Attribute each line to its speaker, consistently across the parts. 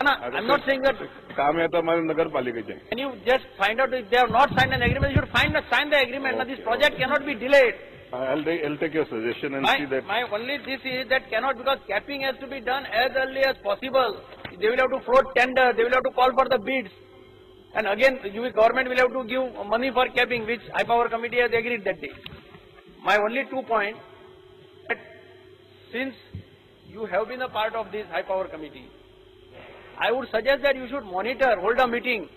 Speaker 1: I'm not saying that.
Speaker 2: काम आहे हमारे नगर पालिकेचे.
Speaker 1: Can you just find out if they have not signed an agreement? You should sign the agreement. Now this project cannot be delayed.
Speaker 2: I'll take your suggestion and see that.
Speaker 1: My only this is that cannot, because capping has to be done as early as possible. They will have to float tender. They will have to call for the bids. And again, government will have to give money for capping, which High Power Committee has agreed that day. My only 2 points, that since you have been a part of this High Power Committee, I would suggest that you should monitor, hold a meeting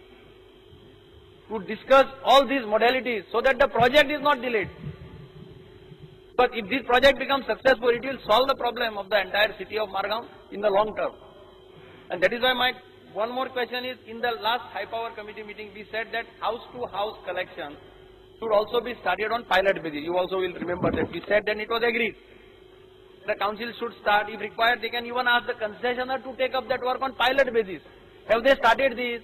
Speaker 1: to discuss all these modalities so that the project is not delayed. But if this project becomes successful, it will solve the problem of the entire city of Margao in the long term. And that is why my one more question is, in the last High Power Committee meeting, we said that house-to-house collection should also be started on pilot basis. You also will remember that we said, then it was agreed. The council should start. If required, they can even ask the concessioner to take up that work on pilot basis. Have they started this?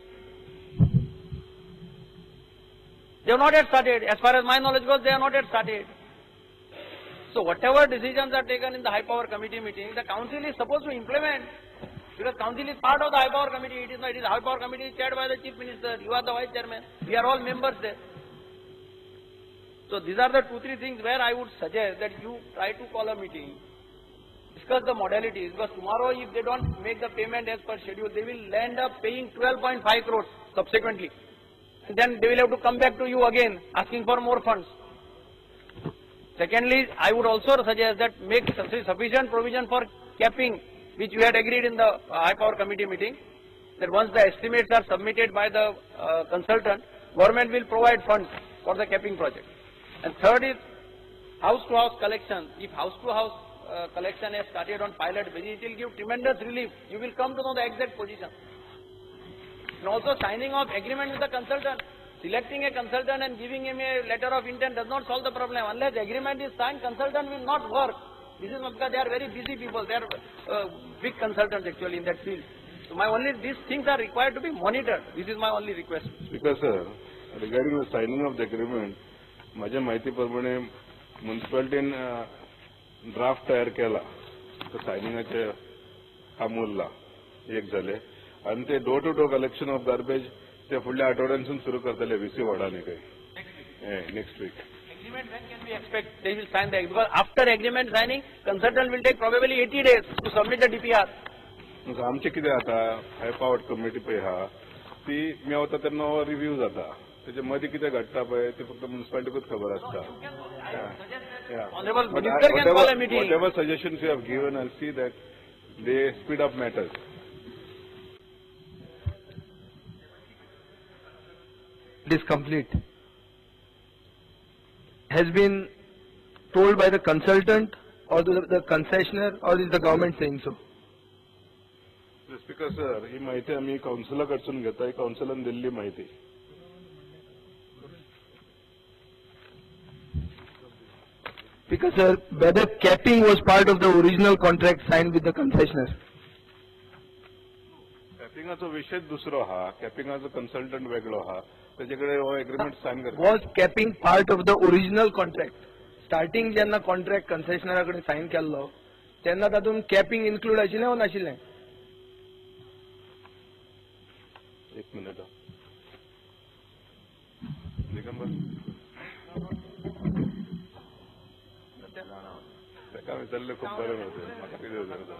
Speaker 1: They have not yet started. As far as my knowledge goes, they have not yet started. So whatever decisions are taken in the High Power Committee meeting, the council is supposed to implement. Because council is part of the High Power Committee. It is not. It is High Power Committee chaired by the Chief Minister. You are the Vice Chairman. We are all members there. So these are the 2-3 things where I would suggest that you try to call a meeting, discuss the modalities. Because tomorrow, if they don't make the payment as per schedule, they will end up paying 12.5 crores subsequently. And then they will have to come back to you again asking for more funds. Secondly, I would also suggest that make sufficient provision for capping, which we had agreed in the High Power Committee meeting, that once the estimates are submitted by the consultant, government will provide funds for the capping project. And third is house-to-house collection. If house-to-house collection has started on pilot basis, it will give tremendous relief. You will come to know the exact position. And also signing of agreement with the consultant. Selecting a consultant and giving him a letter of intent does not solve the problem. Unless the agreement is signed, consultant will not work. This is because they are very busy people. They are big consultants actually in that field. So these things are required to be monitored. This is my only request.
Speaker 2: Because sir, regarding the signing of the agreement, माझ्या माहितीप्रमाणे म्युन्सिपालिटीन draft तयार केला तर सायनिंगाचे अमूलला एक झाले आणि ते door to door collection of garbage ते फुडल्या आठवड्यांसून सुरू करतले VC वार्डाने काही next week.
Speaker 1: Agreement, when can we expect they will sign the agreement? Because after agreement signing, consultant will take probably 80 days to submit the DPR.
Speaker 2: आमचे कितें जाता हाय पावर कमिटी पळय आहा ती मेवता तेन्ना रिव्ह्यू जाता त्याच्या मध्ये कितें घडटा पळय ते फक्त म्युन्सिपालिटीकूच खबर आसता. Whatever suggestions you have given, I'll see that they speed up matters.
Speaker 3: It is complete. Has been told by the consultant or the concessioner, or is the government saying so?
Speaker 2: Speaker sir, ही माहिती आम्ही काउन्सिलाकडसून घेताय. काउन्सिलान दिल्ली माहिती.
Speaker 3: Because sir, whether capping was part of the original contract signed with the concessioner.
Speaker 2: कॅपिंगाचो विषय दुसरो हा. कॅपिंगाचो consultant वेगळो हा. त्याच्याकडे एग्रीमेंट साइन करता.
Speaker 3: Was capping part of the original contract? Starting जेन्ना कॉन्ट्रॅक्ट कन्सेशनराकडे साइन केल्लो तेन्ना तातूंत कॅपिंग इन्क्लूड आशिल्लें वा नाशिल्लें?
Speaker 2: एक मिनिट. दिगंबर ताका विचारलें खूब बरें होतें. म्हाका कितें विचारता.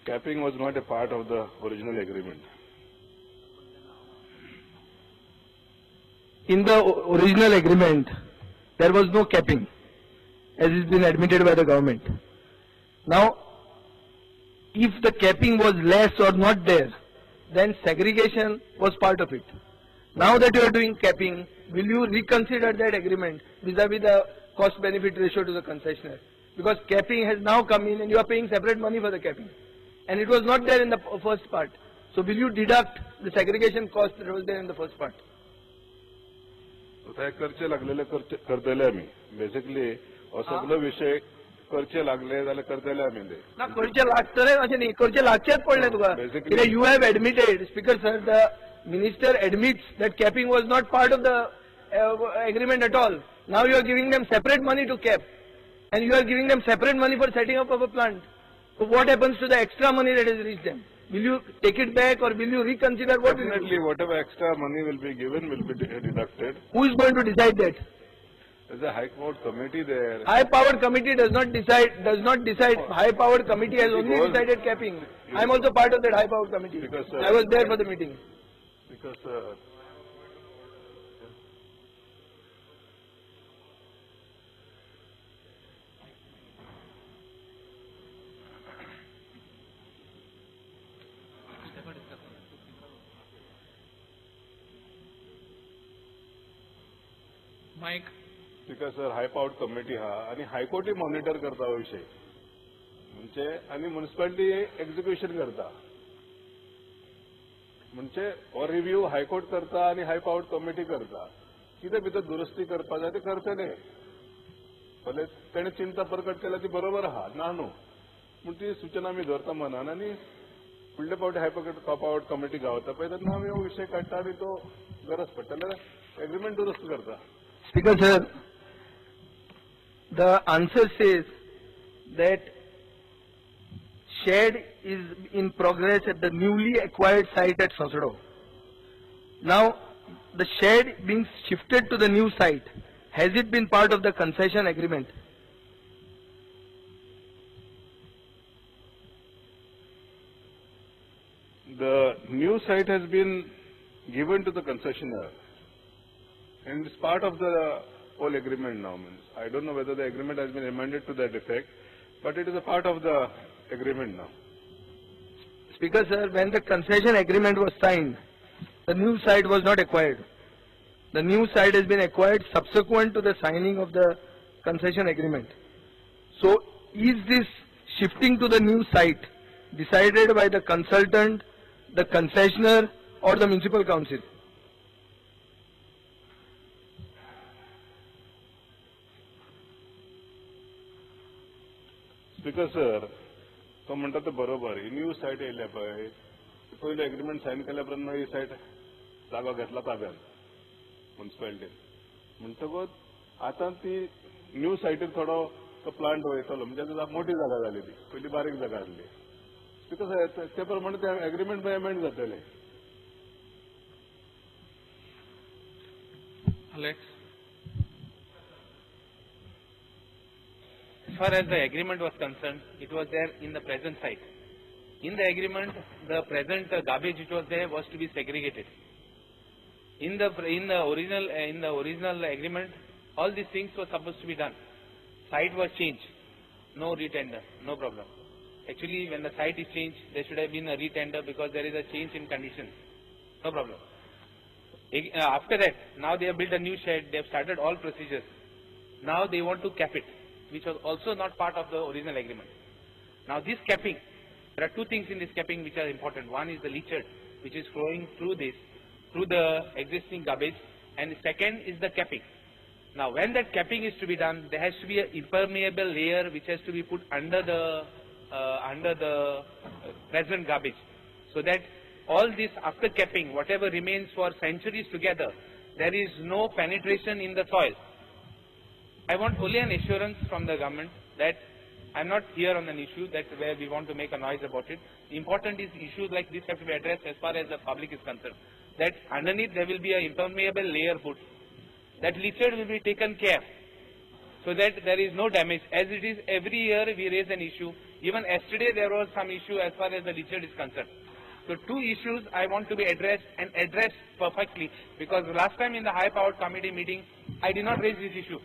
Speaker 2: Capping was not a part of the original agreement.
Speaker 3: In the original agreement, there was no capping, as has been admitted by the government. Now, if the capping was less or not there, then segregation was part of it. Now that you are doing capping, will you reconsider that agreement vis-a-vis the cost-benefit ratio to the concessioner? Because capping has now come in and you are paying separate money for the capping. And it was not there in the first part. So will you deduct the segregation cost that was there in the first part?
Speaker 2: खर्चे लागलेले करतले आम्ही. Basically हो सगळो विषय खर्चे लागले जाल्यार करतले आम्ही ते.
Speaker 3: ना खर्चे लागतले अशें न्ही. खर्चे लागचेच पडले तुका. Because you have admitted, Speaker sir, the minister admits that capping was not part of the agreement at all. Now you are giving them separate money to cap, and you are giving them separate money for setting up of a plant. So what happens to the extra money that has reached them? Will you take it back or will you reconsider? What
Speaker 2: Definitely, whatever extra money will be given will be deducted.
Speaker 3: Who is going to decide that?
Speaker 2: There's a High Court committee there.
Speaker 3: High-powered committee does not decide. High-powered committee has only decided capping. I am also part of that high-powered committee.
Speaker 2: Because,
Speaker 3: I was there for the meeting.
Speaker 2: Because
Speaker 1: Mike.
Speaker 2: because hi powered committee हा आणि हायकोर्टही monitor करता हो विषय म्हणजे आणि municipality execution करता म्हणजे हो रिव्ह्यू हायकोर्ट करता आणि हाय पावर्ड कमिटी करता कितें भितर दुरुस्ती करपा जाय ते करतले भले तेणे चिंता प्रकट केल्या ती बरोबर आहा ना न्हू पूण ती सूचना आमी धरता मनान आनी फुडले फावटी हाय पावर्ड कमिटी गावता पळय तेन्ना आमी हो विशय काडटा आनी तो गरज पडटा जाल्यार एग्रीमेंट दुरुस्त करता.
Speaker 3: Speaker sir, the answer says that shed is in progress at the newly acquired site at Sasado. Now, the shed being shifted to the new site, has it been part of the concession agreement?
Speaker 2: The new site has been given to the concessionaire. And it's part of the whole agreement now. I don't know whether the agreement has been amended to that effect, but it is a part of the agreement now.
Speaker 3: Speaker sir, when the concession agreement was signed, the new site was not acquired. The new site has been acquired subsequent to the signing of the concession agreement. So, is this shifting to the new site decided by the consultant, the concessionaire, or the municipal council?
Speaker 2: Speaker sir, तो म्हणटा ते बरोबर ही new सायट येयल्या पळय पयलीं agreement Sion केल्या उपरांत ही सायट जागो घेतला ताब्यान म्युनिसिपालिटीन म्हणटकूच आतां ती न्यू सायटीर थोडो तो प्लांट वयतलो म्हणजे आतां मोठी जागा जाली ती पयलीं बारीक जागा आसली स्पीकर सर ते प्रमाणे ते एग्रीमेंट एमेंड जातले.
Speaker 1: Alex. As far as the agreement was concerned, it was there in the present site. In the agreement, the present garbage which was there was to be segregated. In the original agreement, all these things were supposed to be done. Site was changed, no retender, no problem. Actually, when the site is changed, there should have been a retender because there is a change in conditions, no problem. After that, now they have built a new shed. They have started all procedures. Now they want to cap it, which was also not part of the original agreement. Now this capping, there are two things in this capping which are important. One is the leachate, which is flowing through the existing garbage, and the second is the capping. Now when that capping is to be done, there has to be an impermeable layer which has to be put under the present garbage, so that all this after capping, whatever remains for centuries together, there is no penetration in the soil. I want only an assurance from the government that I am not here on an issue that where we want to make a noise about it. The important is issues like this have to be addressed as far as the public is concerned. That underneath there will be an impermeable layer put. That leachate will be taken care so that there is no damage. As it is, every year we raise an issue. Even yesterday there was some issue as far as the leachate is concerned. So two issues I want to be addressed and addressed perfectly, because last time in the high powered committee meeting I did not raise this issue.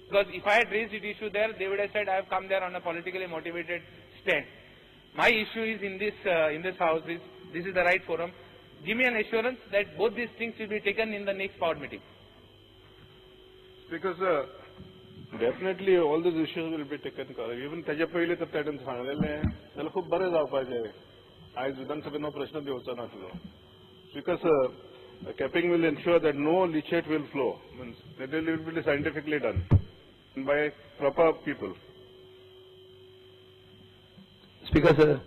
Speaker 1: Because if I had raised this issue there, they would have said I have come there on a politically motivated stand. My issue is in this house, this is the right forum. Give me an assurance that both these things will be taken in the next power meeting.
Speaker 2: Because definitely all these issues will be taken care of. Even ताजे पयले तर ताणें सांगलेलें जाल्यार खूब बरें जावपाचें. आयज विधानसभेन हो प्रश्न येवचो नासलो. Because capping will ensure that no leachate will flow. Means that will be scientifically done by proper people.
Speaker 3: Speaker sir,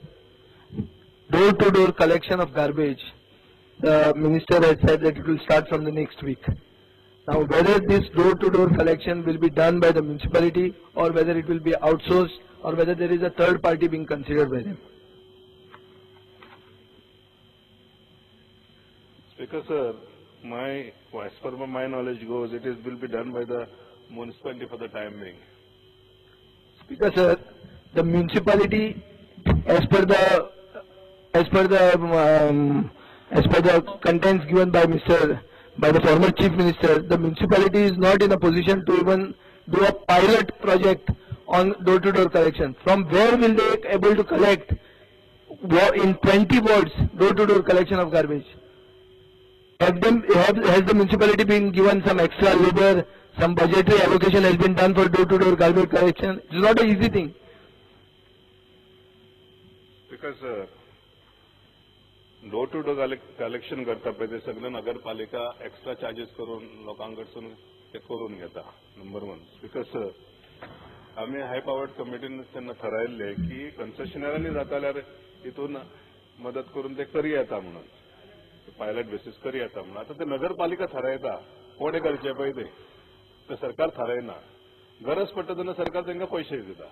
Speaker 3: door-to-door collection of garbage, the minister has said that it will start from the next week. Now, whether this door-to-door collection will be done by the municipality or whether it will be outsourced or whether there is a third party being considered by them.
Speaker 2: Speaker sir, as per my knowledge goes, will be done by the municipality for the time being.
Speaker 3: Speaker sir, the municipality, as per the contents given by the former Chief Minister, the municipality is not in a position to even do a pilot project on door-to-door collection. From where will they be able to collect in 20 wards door-to-door collection of garbage? Has the municipality been given some extra labor, some budgetary allocation has been done for door-to-door garbage collection? It's not an easy thing.
Speaker 2: Because door-to-door collection करता पहिले सगळे नगरपालिका extra charges करून लोकांकडसून ते करून घेता. Number 1. Speaker आम्ही हाय powered कमिटीने त्यांना ठरवले की कन्सेशनरांनी जाताल्यार इथून मदत करून ते करी येता म्हणून पायलट बेसिस करी येता म्हणून. आता ते नगरपालिका ठरयता कोण करचे पळय ते सरकार ठरयना. गरज पडटा तेन्ना सरकार तांकां पैसे दिता.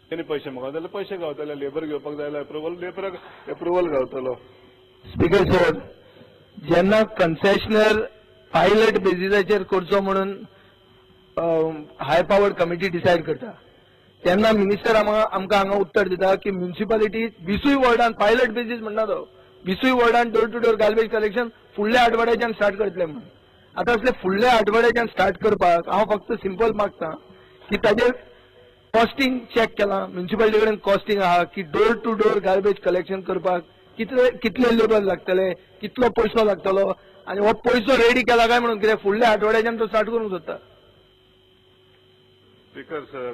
Speaker 2: त्यांनी पैसे मागता जाल्यार पैसे गावतले. लेबर घेवपाक जाय जाल्यार लेबराक एप्रुवल गावतलो.
Speaker 3: स्पीकर सर, जेन्ना कन्सेशनर पायलट बेसिसाचेर करचो म्हणून हाय पॉवर्ड कमिटी डिसायड करता तेन्ना मिनिस्टर आमकां हांगा उत्तर दिता की म्युनिसिपालिटी 20 वॉर्डान पायलट बेसिस म्हणना तो 20 वॉर्डान door to door garbage collection फुडल्या आठवड्याच्यान स्टार्ट करतले म्हणून. आता असले फुडल्या आठवड्याच्यान स्टार्ट करपाक हांव फक्त सिंपल मागता की ताजेर कॉस्टिंग चेक केला. म्युनिसिपालिटी कडेन कॉस्टिंग आहा की door to door garbage collection करपाक कितले लेबर लागतले, कितलो पयसो लागतलो आणि हो पयसो रेडी केला काय म्हणून कित्याक फुडल्या आठवड्याच्यान तो स्टार्ट करूंक सोदता.
Speaker 2: स्पीकर सर,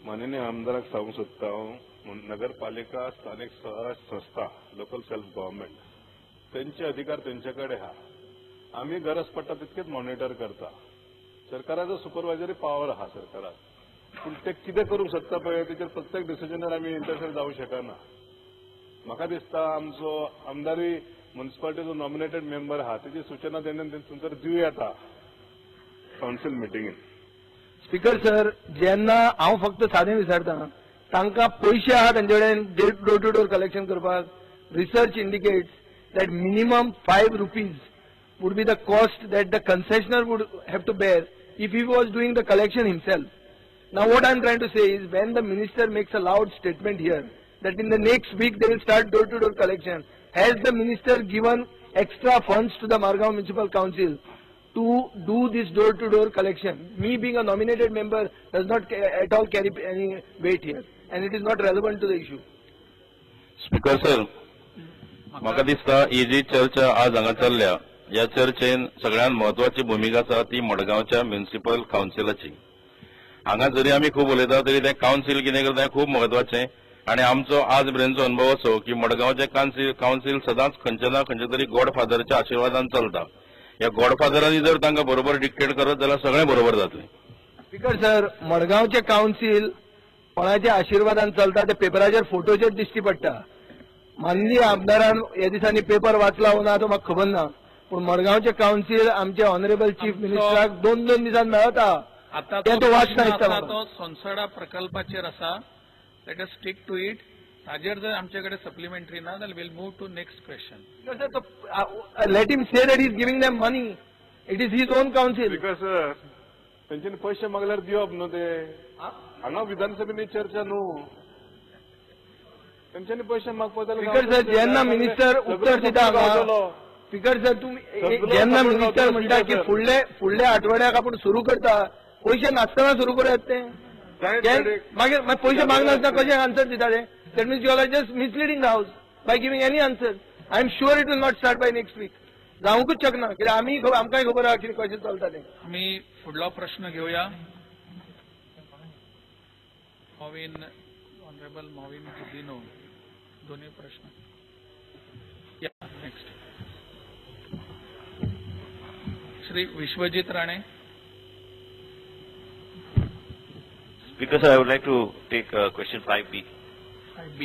Speaker 2: माननीय आमदाराक सांगूंक सोदता हांव नगरपालिका, स्थानिक स्वराज संस्था, लोकल सेल्फ गव्हर्नमेंट त्यांचे अधिकार त्यांचे कडेन आहा. आम्ही गरज पडटा तितकेच मॉनिटर करता. सरकाराचो सुपरवायझरी पॉवर आहा सरकाराक. पूण ते कितें करूंक सोदता पळय तेचेर प्रत्येक डिसिजनार आमी इंटरफेर जावंक शकना. म्हाका दिसता आमचो आमदारी म्युनिसिपालिटीचो नॉमिनेटेड मेंबर आहा तेची सूचना तेंचेर दिवं येता कावन्सील मिटिंगेन.
Speaker 3: स्पीकर सर, जेन्ना हांव फक्त सादें विचारता तांकां पयशे आहा तांचे कडेन डोर टू डोर कलेक्शन करपाक. Research indicates that minimum 5 rupees would be the cost that the concessioner would have to bear if he was doing the collection himself. Now what I am trying to say is when the minister makes a loud statement here that in the next week they will start door to door collection, has the minister given extra funds to the Margao Municipal Council to do this door to door collection? Me being a nominated member does not at all carry any weight here and it is not relevant to the issue.
Speaker 4: Speaker sir, म्हाका दिसता ही जी चर्चा आज हांगा चल्ल्या ह्या चर्चेन सगळ्यात महत्वाची भूमिका आसा ती मडगांवच्या म्युनिसिपल काउन्सिलाची. हांगा जरी आमी खूब उलयता तरी ते काउन्सिल कितें करता खूब महत्वाचें. आनी आमचो आज मेरेनचो अनुभव असो की मडगांवचे काउन्सिल सदांच खंयचे ना खंयचे तरी गॉडफादराच्या आशिर्वादान चलता. ह्या गॉडफादरांनी जर तांकां बरोबर डिक्टेट करत जाल्यार सगळें बरोबर जातलें.
Speaker 3: स्पीकर सर, मडगांवचे काउन्सिल कोणाच्या आशिर्वादान चलता ते पेपराचेर फोटोचेर दिश्टी पडटा. माननीय आमदारान ह्या दिसांनी पेपर वाचला हो ना तो म्हाका खबर ना, पूण मडगांवचे काउन्सिल आमचे ऑनरेबल चीफ मिनिस्टराक 2-2 दिसान मेळता.
Speaker 5: आता
Speaker 3: तो वाचता दिसता
Speaker 5: तो संसडा प्रकल्पाचेर आसा. Let us stick to it. ताजेर जर आमच्याकडे सप्लिमेंटरी ना जाल्यार will move to next question.
Speaker 3: Let him say that he is giving them money. It is his own council.
Speaker 2: Because तेंच्यानी पैसे मागल्यार दिवप न्हू ते. हांगा विधानसभेनी चर्चा न्हू. तेंच्यानी पैसे मागपाक
Speaker 3: स्पीकर सर, जेन्ना मिनिस्टर उत्तर दिता स्पीकर सर तुम्ही जेन्ना मिनिस्टर म्हणटा की फुडल्या आठवड्याक आपण सुरू करता, पैसे नासतना सुरू करात ते मागीर पैसे मागनासतना कशें आन्सर दिता ते? That means you are just misleading the house by giving any answer. I am sure it will not start by next week. जावंकूच शकना कित्याक आमकांय खबर आहा की कशें चलता ते.
Speaker 5: आमी फुडलो प्रश्न घेवया. ऑनरेबल मॉविन गुदिनो दोन्ही प्रश्न. Next Shri Vishwajit Rane.
Speaker 6: Speaker sir, I would like to take question 5B.
Speaker 5: 5B.